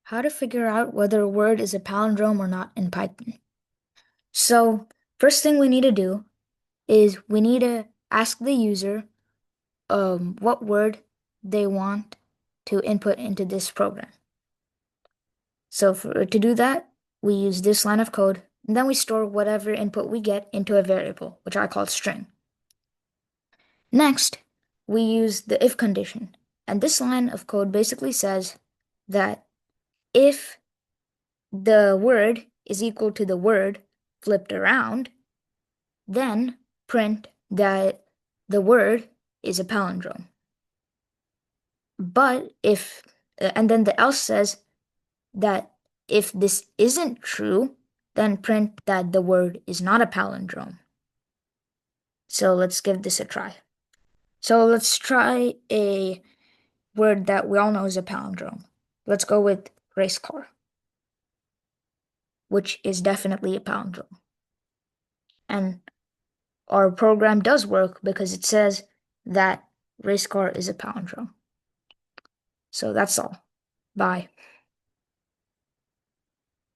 How to figure out whether a word is a palindrome or not in Python. So, first thing we need to do is we need to ask the user what word they want to input into this program. So to do that, we use this line of code, and then we store whatever input we get into a variable, which I call string. Next, we use the if condition, and this line of code basically says that if the word is equal to the word flipped around, then print that the word is a palindrome. But and then the else says that if this isn't true, then print that the word is not a palindrome. So let's give this a try. So let's try a word that we all know is a palindrome. Let's go with race car, which is definitely a palindrome. And our program does work because it says that race car is a palindrome. So that's all. Bye.